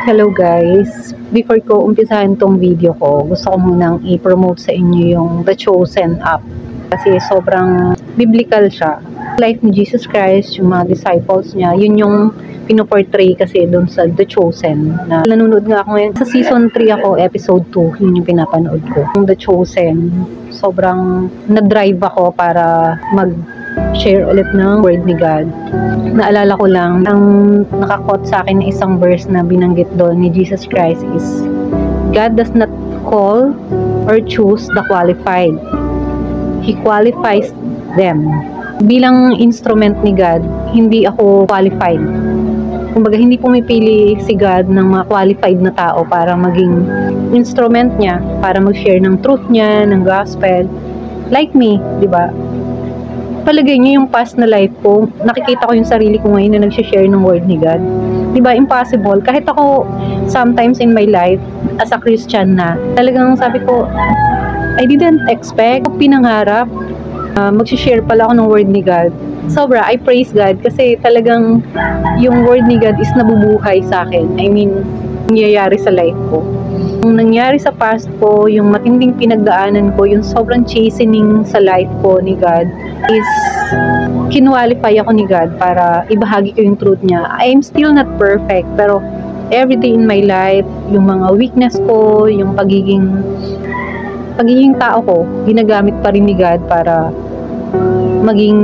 Hello guys! Before ko umpisahan tong video ko, gusto ko munang i-promote sa inyo yung The Chosen app. Kasi sobrang biblical siya. Life ni Jesus Christ, yung mga disciples niya, yun yung pinoportray kasi doon sa The Chosen. Na nanonood nga ako ngayon. Sa season 3 ako, episode 2, yun yung pinapanood ko. Yung The Chosen, sobrang na-drive ako para share ulit ng word ni God. Naalala ko lang, ang nakakot sa akin na isang verse na binanggit doon ni Jesus Christ is, God does not call or choose the qualified. He qualifies them. Bilang instrument ni God, hindi ako qualified. Kumbaga, hindi pumipili si God ng mga qualified na tao para maging instrument niya, para mag-share ng truth niya, ng gospel. Like me, di ba? Palagay niyo yung past na life ko, nakikita ko yung sarili ko ngayon na nag-share ng word ni God. Diba, impossible. Kahit ako, sometimes in my life, as a Christian na, talagang sabi ko, I didn't expect, pinangarap, mag-share pala ako ng word ni God. Sobra, I praise God kasi talagang yung word ni God is nabubuhay sa akin. I mean, nangyayari sa life ko. Yung nangyari sa past ko, yung matinding pinagdaanan ko, yung sobrang chastening sa life ko ni God is kinwalify ako ni God para ibahagi ko yung truth niya. I am still not perfect, pero everything in my life, yung mga weakness ko, yung pagiging tao ko, ginagamit pa rin ni God para maging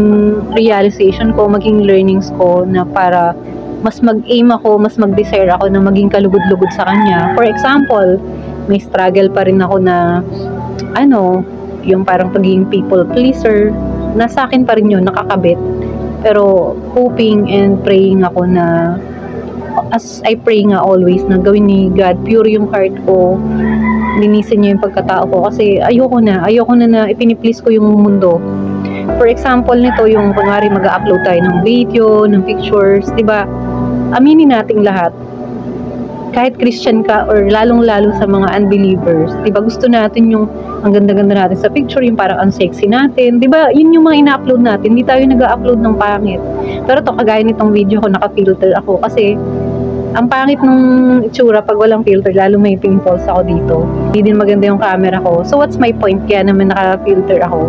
realization ko, maging learnings ko na para mas mag-aim ako, mas mag-desire ako na maging kalugod-lugod sa Kanya. For example, may struggle pa rin ako na, yung parang pagiging people pleaser, nasa akin pa rin yun, nakakabit. Pero hoping and praying ako na, as I pray nga always, na gawin ni God, pure yung heart ko, linisin niya yung pagkatao ko, kasi ayoko na ipiniplease ko yung mundo. For example nito, yung kunwari mag-upload tayo ng video, ng pictures, diba? Aminin nating lahat. Kahit Christian ka or lalong-lalo sa mga unbelievers, diba? Gusto natin yung ang ganda-ganda natin sa picture, yung parang ang sexy natin, diba? Yun yung mga ina-upload natin, hindi tayo nag-upload ng pangit. Pero to, kagaya nitong video ko, naka-filter ako kasi ang pangit nung itsura pag walang filter, lalo may pimples ako dito. Hindi din maganda yung camera ko. So what's my point? Kaya naman naka-filter ako.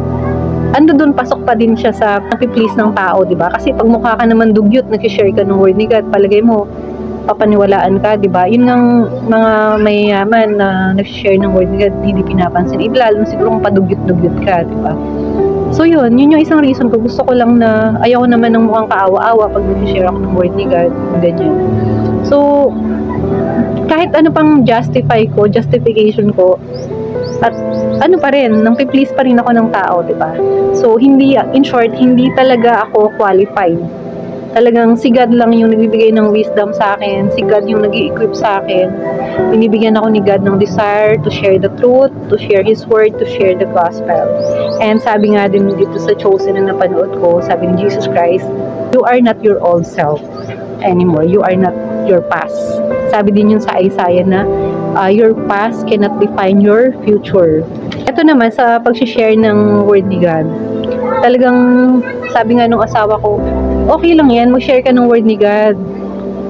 Ando doon, pasok pa din siya sa napiplease ng tao, di ba? Kasi pag mukha ka naman dugyot, nag-share ka ng word ni God, palagay mo, papaniwalaan ka, di ba? Yun ng mga mayayaman na nag-share ng word ni God, hindi pinapansin. Lalo siguro kung padugyot-dugyot ka, di ba? So yun yung isang reason ko. Gusto ko lang na, ayaw naman ng mukhang kaawa-awa pag nag-share ako ng word ni God, ganyan. So, kahit ano pang justification ko, at pa rin, nang please pa rin ako ng tao, di ba? So, in short, hindi talaga ako qualified. Talagang si God lang yung nagbibigay ng wisdom sa akin, si God yung nag-i-equip sa akin. Binibigyan ako ni God ng desire to share the truth, to share His word, to share the gospel. And sabi nga din dito sa Chosen na napanood ko, sabi ni Jesus Christ, you are not your old self anymore. You are not your past. Sabi din yun sa Isaiah na, your past cannot define your future. Ito naman sa pag-share ng word ni God. Talagang sabi nga nung asawa ko, okay lang yan, mag-share ka ng word ni God.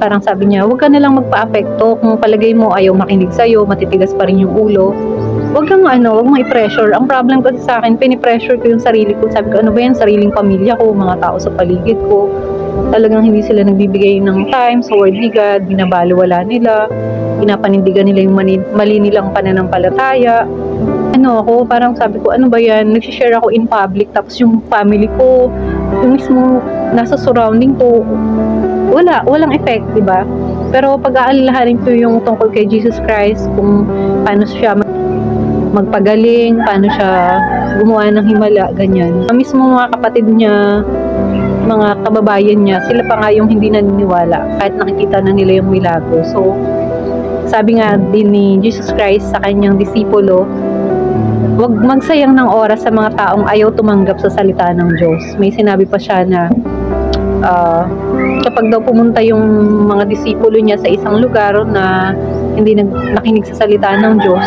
Parang sabi niya, huwag ka na lang magpa-apekto. Kung palagay mo ayaw makinig sa'yo, matitigas pa rin yung ulo. Huwag mong i-pressure. Ang problem kasi sa akin, pinipressure ko yung sarili ko. Sabi ko, ano ba yan? Sariling pamilya ko, mga tao sa paligid ko. Talagang hindi sila nagbibigay ng time sa word ni God, binabaliwala nila, pinapanindigan nila yung mali nilang pananampalataya. Ako, parang sabi ko, ano ba yan? Nag-share ako in public, tapos yung family ko, yung mismo nasa surrounding ko, walang effect, di ba? Pero pag-aalalahanin ko yung tungkol kay Jesus Christ, kung paano siya magpagaling, paano siya gumawa ng himala, ganyan. Mismo mga kapatid niya, mga kababayan niya, sila pa nga yung hindi naniniwala kahit nakikita na nila yung milagro. So, sabi nga din ni Jesus Christ sa kanyang disipulo, huwag magsayang ng oras sa mga taong ayaw tumanggap sa salita ng Diyos. May sinabi pa siya na kapag daw pumunta yung mga disipulo niya sa isang lugar na hindi nakinig sa salita ng Diyos,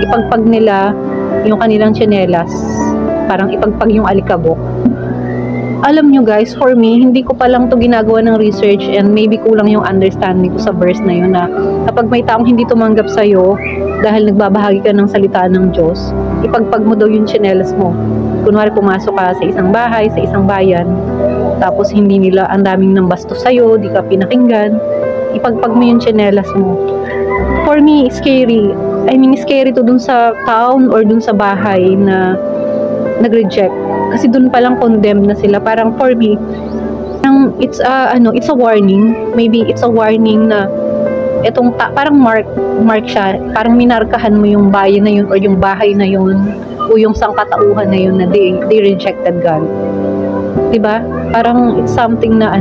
ipagpag nila yung kanilang tsinelas, parang ipagpag yung alikabok. alam nyo guys, for me, hindi ko pa lang to ginagawa ng research and maybe kulang yung understanding ko sa verse na yun na kapag may taong hindi tumanggap sa'yo dahil nagbabahagi ka ng salita ng Diyos, ipagpag mo daw yung tsinelas mo. Kunwari pumasok ka sa isang bahay, sa isang bayan, tapos hindi nila ang daming nang bastos sa'yo, di ka pinakinggan, ipagpag mo yung tsinelas mo. For me, scary. I mean, scary to dun sa town or dun sa bahay na nag-reject. Kasi dun palang condemned na sila. Parang for me, it's a warning. Maybe it's a warning na etong parang mark siya. Parang minarkahan mo yung bayan na yun or yung bahay na yun o yung sangkatauhan na yun na they rejected God. Diba? Parang it's something na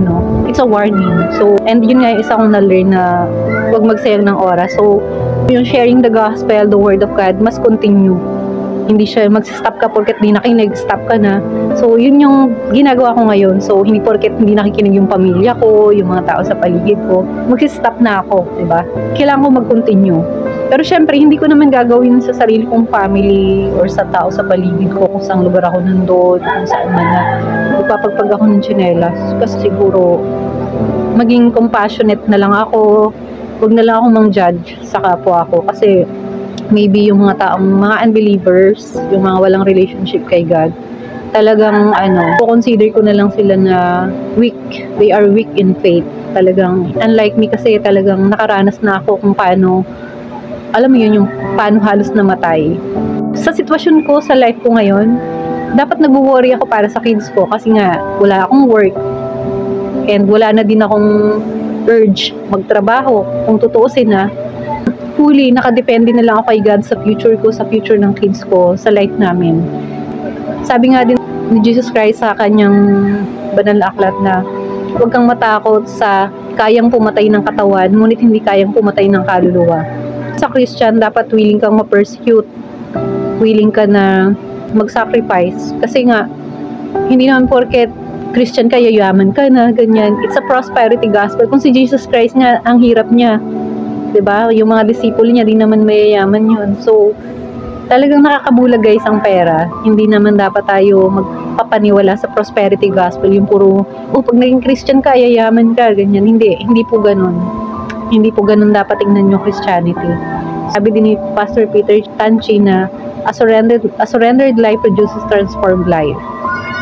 it's a warning. So, and yun nga isa kong na-learn na huwag magsayang ng oras. So, yung sharing the gospel, the word of God, must continue. Hindi siya mag-stop ka porket di nakinig, stop ka na. So, yun yung ginagawa ko ngayon. So, hindi porket hindi nakikinig yung pamilya ko, yung mga tao sa paligid ko, mag-stop na ako, diba? Kailangan ko mag-continue. Pero syempre, hindi ko naman gagawin sa sarili kong family or sa tao sa paligid ko kung saan lugar ako nandun, kung saan man na magpapagpag ako ng tsinelas. Kasi siguro, maging compassionate na lang ako, huwag na lang ako mang-judge sa kapwa ko. Kasi, maybe yung mga taong, mga unbelievers, yung mga walang relationship kay God, talagang consider ko na lang sila na weak. They are weak in faith. Talagang, unlike me kasi talagang nakaranas na ako kung paano, alam mo yun, yung paano halos namatay. Sa sitwasyon ko, sa life ko ngayon, dapat nag-worry ako para sa kids ko kasi nga, wala akong work. And wala na din akong urge magtrabaho. Kung tutuusin na, fully nakadepende na lang ako kay God sa future ko, sa future ng kids ko, sa life namin. Sabi nga din ni Jesus Christ sa kanyang banal na aklat na huwag kang matakot sa kayang pumatay ng katawan, ngunit hindi kayang pumatay ng kaluluwa. Sa Christian, dapat willing kang ma-persecute, willing ka na mag-sacrifice. Kasi nga, hindi naman porket Christian ka, yayaman ka na, ganyan. It's a prosperity gospel. Kung si Jesus Christ nga, ang hirap niya, diba? Yung mga disciple niya, di naman mayayaman yun. So, talagang nakakabulag guys ang pera. Hindi naman dapat tayo magpapaniwala sa prosperity gospel. Yung puro, pag naging Christian ka, yayaman ka, ganyan. Hindi po ganun. Hindi po ganun dapat tingnan yung Christianity. Sabi din ni Pastor Peter Tanchi na a surrendered life produces transformed life.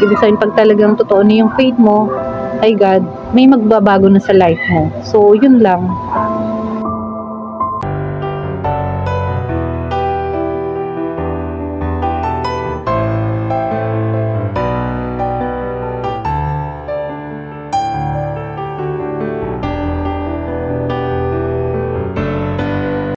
Ibig sabihin, pag talagang totoo na yung faith mo kay God, may magbabago na sa life mo. So, yun lang.